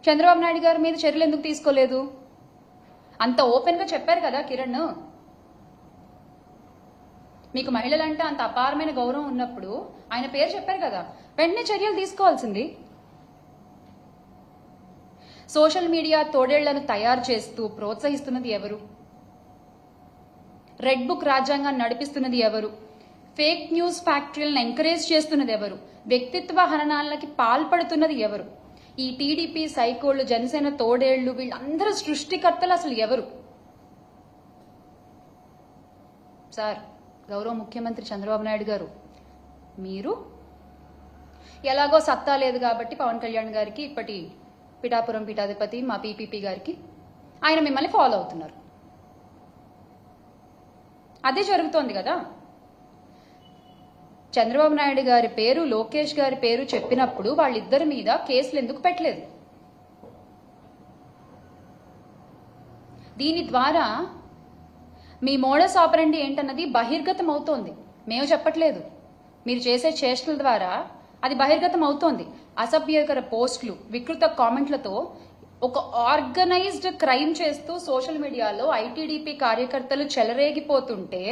చంద్రబాబు నాయుడు గారి మీద చర్యలు ఎందుకు తీసుకోలేదు? అంత ఓపెన్ గా చెప్పారు కదా కిరణ్. మీకు మహిళలంటే అంత అపారమైన గౌరవం ఉన్నప్పుడు ఆయన పేరు చెప్పారు కదా, వెంటనే చర్యలు తీసుకోవాల్సింది. సోషల్ మీడియా తోడేళ్లను తయారు చేస్తూ ప్రోత్సహిస్తున్నది ఎవరు? రెడ్ బుక్ రాజ్యాంగాన్ని నడిపిస్తున్నది ఎవరు? ఫేక్ న్యూస్ ఫ్యాక్టరీలను ఎంకరేజ్ చేస్తున్నది ఎవరు? వ్యక్తిత్వ హననాలకి పాల్పడుతున్నది ఎవరు? ఈ టీడీపీ సైకోళ్లు, జనసేన తోడేళ్లు, వీళ్ళందరూ సృష్టికర్తలు అసలు ఎవరు? సార్, గౌరవ ముఖ్యమంత్రి చంద్రబాబు నాయుడు గారు, మీరు ఎలాగో సత్తా లేదు కాబట్టి పవన్ కళ్యాణ్ గారికి, ఇప్పటి పిఠాపురం పీఠాధిపతి మా పీపీపీ గారికి, ఆయన మిమ్మల్ని ఫాలో అవుతున్నారు. అదే జరుగుతోంది కదా. చంద్రబాబు నాయుడు గారి పేరు, లోకేష్ గారి పేరు చెప్పినప్పుడు వాళ్ళిద్దరి మీద కేసులు ఎందుకు పెట్టలేదు? దీని ద్వారా మీ మోడస్ ఆపరండి ఏంటన్నది బహిర్గతం అవుతోంది. మేము చెప్పట్లేదు, మీరు చేసే చేష్టల ద్వారా అది బహిర్గతం అవుతోంది. అసభ్యకర పోస్టులు, వికృత కామెంట్లతో ఒక ఆర్గనైజ్డ్ క్రైమ్ చేస్తూ సోషల్ మీడియాలో ఐటీడీపీ కార్యకర్తలు చెలరేగిపోతుంటే,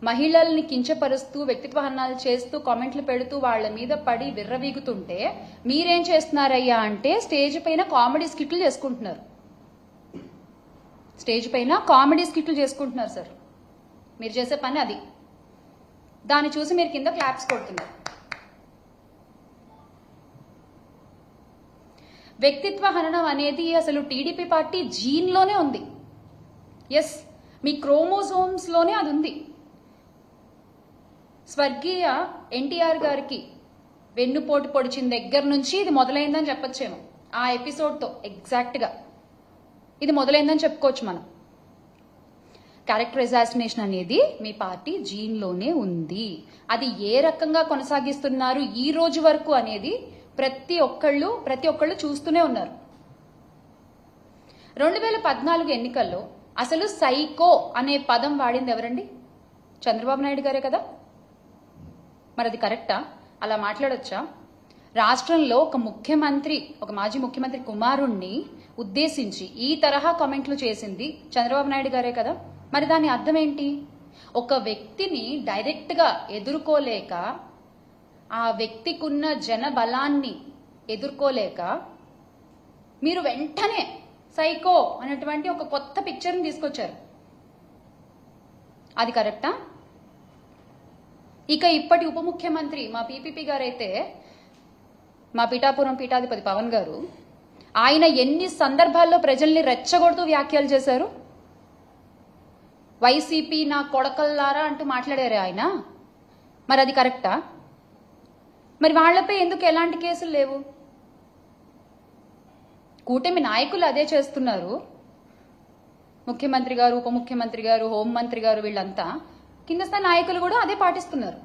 మహిళల్ని కించపరుస్తూ వ్యక్తిత్వ హననాలు చేస్తూ కామెంట్లు పెడుతూ వాళ్ల మీద పడి విర్రవీగుతుంటే మీరేం చేస్తున్నారయ్యా అంటే స్టేజ్ పైన కామెడీ స్కిట్లు చేసుకుంటున్నారు. స్టేజ్ పైన కామెడీ స్కిట్లు చేసుకుంటున్నారు సార్. మీరు చేసే పని అది. దాన్ని చూసి మీరు కింద క్లాప్స్ కొడుతున్నారు. వ్యక్తిత్వ హననం అనేది అసలు టీడీపీ పార్టీ జీన్లోనే ఉంది. ఎస్, మీ క్రోమోజోమ్స్ లోనే అది ఉంది. స్వర్గీయ ఎన్టీఆర్ గారికి వెన్నుపోటు పొడిచిన దగ్గర నుంచి ఇది మొదలైందని చెప్పొచ్చేమో. ఆ ఎపిసోడ్తో ఎగ్జాక్ట్గా ఇది మొదలైందని చెప్పుకోవచ్చు మనం. క్యారెక్టర్ అసాసినేషన్ అనేది మీ పార్టీ జీన్లోనే ఉంది. అది ఏ రకంగా కొనసాగిస్తున్నారు ఈ రోజు వరకు అనేది ప్రతి ఒక్కళ్ళు చూస్తూనే ఉన్నారు. 2014 ఎన్నికల్లో అసలు సైకో అనే పదం వాడింది ఎవరండి? చంద్రబాబు నాయుడు గారే కదా. మరి అది కరెక్టా? అలా మాట్లాడొచ్చా? రాష్ట్రంలో ఒక మాజీ ముఖ్యమంత్రి కుమారుణ్ణి ఉద్దేశించి ఈ తరహా కామెంట్లు చేసింది చంద్రబాబు నాయుడు గారే కదా. మరి దాని అర్థం ఏంటి? ఒక వ్యక్తిని డైరెక్ట్ గా ఎదుర్కోలేక, ఆ వ్యక్తికున్న జన బలాన్ని ఎదుర్కోలేక మీరు వెంటనే సైకో అనేటువంటి ఒక కొత్త పిక్చర్ని తీసుకొచ్చారు. అది కరెక్టా? ఇక ఇప్పటి ఉప ముఖ్యమంత్రి మా పీపీపీ గారైతే, మా పిఠాపురం పీఠాధిపతి పవన్ గారు, ఆయన ఎన్ని సందర్భాల్లో ప్రజల్ని రెచ్చగొడుతూ వ్యాఖ్యలు చేశారు. వైసీపీ నా కొడకల్లారా అంటూ మాట్లాడారే ఆయన. మరి అది కరెక్టా? మరి వాళ్లపై ఎందుకు ఎలాంటి కేసులు లేవు? కూటమి నాయకులు అదే చేస్తున్నారు. ముఖ్యమంత్రి గారు, ఉప ముఖ్యమంత్రి గారు, హోంమంత్రి గారు, వీళ్ళంతా కింద స్థాయి నాయకులు కూడా అదే పాటిస్తున్నారు.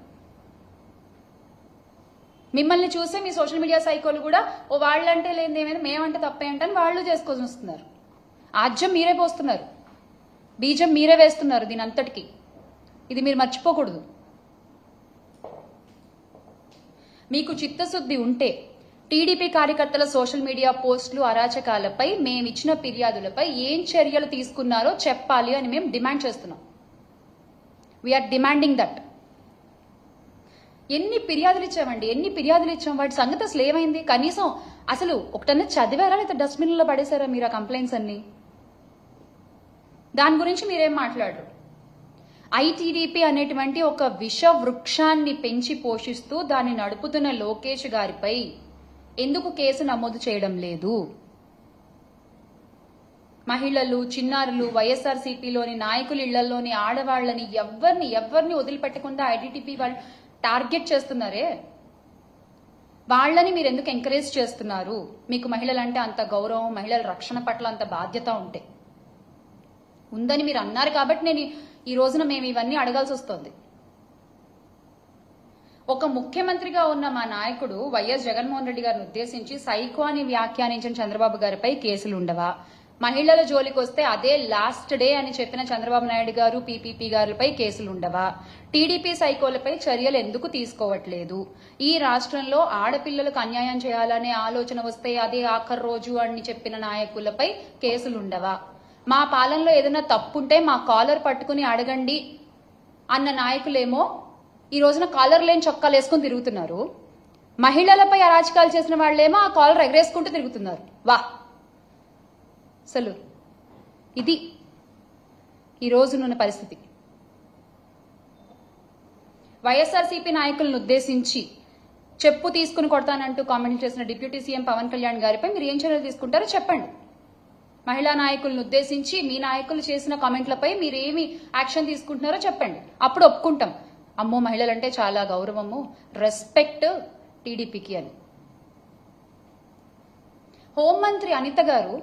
మిమ్మల్ని చూసే మీ సోషల్ మీడియా సైకోలు కూడా ఓ వాళ్ళంటే లేని ఏమైనా మేమంటే తప్పేంటని వాళ్ళు చేసుకొని వస్తున్నారు. ఆజ్యం మీరే పోస్తున్నారు, బీజం మీరే వేస్తున్నారు దీని అంతటికి. ఇది మీరు మర్చిపోకూడదు. మీకు చిత్తశుద్ధి ఉంటే టీడీపీ కార్యకర్తల సోషల్ మీడియా పోస్టులు, అరాచకాలపై మేమిచ్చిన ఫిర్యాదులపై ఏం చర్యలు తీసుకున్నారో చెప్పాలి అని మేము డిమాండ్ చేస్తున్నాం. We are demanding that. ఎన్ని ఫిర్యాదులు ఇచ్చాం? వాటి సంగతి అసలు ఏమైంది? కనీసం అసలు ఒకటన్నా చదివారా లేదా డస్ట్బిన్లో పడేశారా మీరు ఆ కంప్లైంట్స్ అన్ని? దాని గురించి మీరేం మాట్లాడరు. ఐటీడీపీ అనేటువంటి ఒక విష వృక్షాన్ని పెంచి పోషిస్తూ దాన్ని నడుపుతున్న లోకేష్ గారిపై ఎందుకు కేసు నమోదు చేయడం లేదు? మహిళలు, చిన్నారులు, వైఎస్ఆర్సీపీలోని నాయకుల ఇళ్లలోని ఆడవాళ్లని ఎవరిని వదిలిపెట్టకుండా ఐటీడీపీ వాళ్ళు టార్గెట్ చేస్తున్నారే, వాళ్ళని మీరు ఎందుకు ఎంకరేజ్ చేస్తున్నారు? మీకు మహిళలంటే అంత గౌరవం, మహిళల రక్షణ పట్ల అంత బాధ్యత ఉందని మీరు అన్నారు కాబట్టి నేను ఈ రోజున మేము ఇవన్నీ అడగాల్సి వస్తుంది. ఒక ముఖ్యమంత్రిగా ఉన్న మా నాయకుడు వైఎస్ జగన్మోహన్ రెడ్డి గారిని ఉద్దేశించి సైకో అని వ్యాఖ్యానించిన చంద్రబాబు గారిపై కేసులు ఉండవా? మహిళల జోలికి వస్తే అదే లాస్ట్ డే అని చెప్పిన చంద్రబాబు నాయుడు గారు పీపీపీ గారులపై కేసులు ఉండవా? టీడీపీ సైకోలపై చర్యలు ఎందుకు తీసుకోవట్లేదు? ఈ రాష్ట్రంలో ఆడపిల్లలకు అన్యాయం చేయాలనే ఆలోచన వస్తే అదే ఆఖరి రోజు అని చెప్పిన నాయకులపై కేసులుండవా? మా పాలనలో ఏదైనా తప్పుంటే మా కాలర్ పట్టుకుని అడగండి అన్న నాయకులేమో ఈ రోజున కాలర్ లేని చొక్కాలు వేసుకుని తిరుగుతున్నారు. మహిళలపై అరాచకాలు చేసిన వాళ్ళేమో ఆ కాలర్ ఎగరేసుకుంటూ తిరుగుతున్నారు. వా, అసలు ఇది ఈ రోజునున్న పరిస్థితి. వైఎస్ఆర్సీపీ నాయకులను ఉద్దేశించి చెప్పు తీసుకుని కొడతానంటూ కామెంట్ చేసిన డిప్యూటీ సీఎం పవన్ కళ్యాణ్ గారిపై మీరు ఏం చర్యలు తీసుకుంటారో చెప్పండి. మహిళా నాయకులను ఉద్దేశించి మీ నాయకులు చేసిన కామెంట్లపై మీరు ఏమి యాక్షన్ తీసుకుంటున్నారో చెప్పండి. అప్పుడు ఒప్పుకుంటాం, అమ్మో మహిళలంటే చాలా గౌరవము, రెస్పెక్ట్ టీడీపీకి అని. హోంమంత్రి అనిత గారు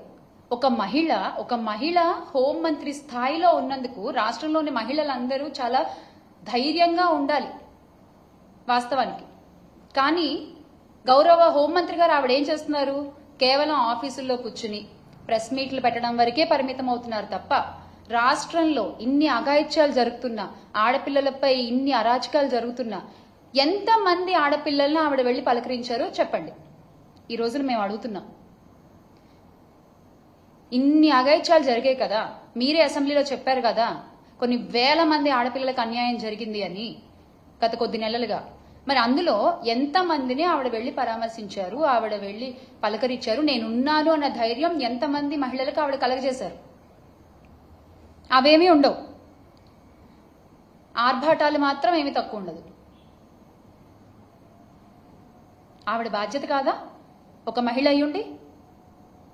ఒక మహిళ హోంమంత్రి స్థాయిలో ఉన్నందుకు రాష్ట్రంలోని మహిళలందరూ చాలా ధైర్యంగా ఉండాలి వాస్తవానికి. కానీ గౌరవ హోంమంత్రి గారు ఆవిడ ఏం చేస్తున్నారు? కేవలం ఆఫీసుల్లో కూర్చుని ప్రెస్ మీట్లు పెట్టడం వరకే పరిమితం అవుతున్నారు తప్ప రాష్ట్రంలో ఇన్ని అఘాయిత్యాలు జరుగుతున్నా, ఆడపిల్లలపై ఇన్ని అరాచకాలు జరుగుతున్నా ఎంతమంది ఆడపిల్లలను ఆవిడ వెళ్లి పలకరించారో చెప్పండి. ఈ రోజున మేము అడుగుతున్నాం. ఇన్ని అఘాయిత్యాలు జరిగాయి కదా, మీరే అసెంబ్లీలో చెప్పారు కదా కొన్ని వేల మంది ఆడపిల్లలకు అన్యాయం జరిగింది అని గత కొద్ది నెలలుగా. మరి అందులో ఎంతమందిని ఆవిడ వెళ్లి పరామర్శించారు, ఆవిడ వెళ్లి పలకరించారు, నేనున్నాను అన్న ధైర్యం ఎంతమంది మహిళలకు ఆవిడ కలగజేశారు? అవేమీ ఉండవు. ఆర్భాటాలు మాత్రం ఏమీ తక్కువ ఉండదు. ఆవిడ బాధ్యత కాదా ఒక మహిళ అయ్యుండి?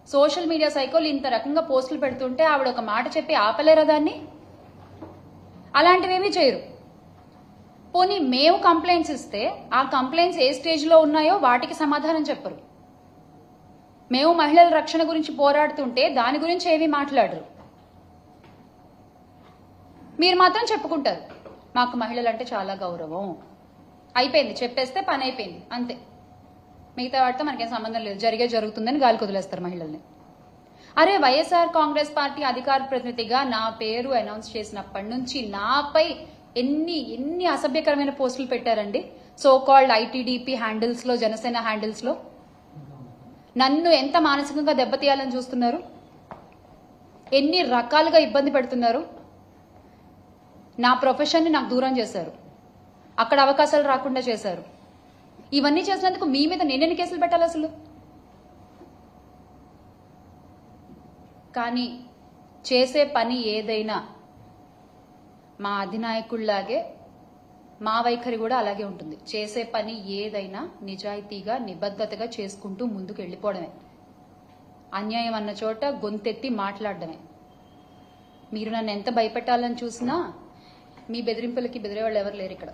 సోషల్ మీడియా సైకోలు ఇంత రకంగా పోస్టులు పెడుతుంటే ఆవిడ ఒక మాట చెప్పి ఆపలేరా దాన్ని? అలాంటివేమీ చేయరు. పోనీ మేము కంప్లైంట్స్ ఇస్తే ఆ కంప్లైంట్స్ ఏ స్టేజ్లో ఉన్నాయో వాటికి సమాధానం చెప్పరు. మేము మహిళల రక్షణ గురించి పోరాడుతుంటే దాని గురించి ఏమీ మాట్లాడరు. మీరు మాత్రం చెప్పుకుంటారు మాకు మహిళలంటే చాలా గౌరవం, అయిపోయింది, చెప్పేస్తే పని అయిపోయింది అంతే, మిగతా వాటితో మనకేం సంబంధం లేదు, జరుగుతుందని గాలికి వదిలేస్తారు మహిళల్ని. అరే వైఎస్ఆర్ కాంగ్రెస్ పార్టీ అధికార ప్రతినిధిగా నా పేరు అనౌన్స్ చేసినప్పటి నుంచి నాపై ఎన్ని అసభ్యకరమైన పోస్టులు పెట్టారండి సో కాల్డ్ ఐటీడీపీ హ్యాండిల్స్ లో, జనసేన హ్యాండిల్స్ లో. నన్ను ఎంత మానసికంగా దెబ్బతీయాలని చూస్తున్నారు, ఎన్ని రకాలుగా ఇబ్బంది పెడుతున్నారు. నా ప్రొఫెషన్ ని నాకు దూరం చేశారు, అక్కడ అవకాశాలు రాకుండా చేశారు. ఇవన్నీ చేసినందుకు మీ మీద నేనెన్ని కేసులు పెట్టాలి అసలు? కానీ చేసే పని ఏదైనా మా అధినాయకుల్లాగే మా వైఖరి కూడా అలాగే ఉంటుంది. చేసే పని ఏదైనా నిజాయితీగా నిబద్ధతగా చేసుకుంటూ ముందుకు వెళ్ళిపోవడమే. అన్యాయం అన్న చోట గొంతెత్తి మాట్లాడడమే. మీరు నన్ను ఎంత భయపెట్టాలని చూసినా మీ బెదిరింపులకి బెదిరే వాళ్ళు ఎవరు లేరు ఇక్కడ.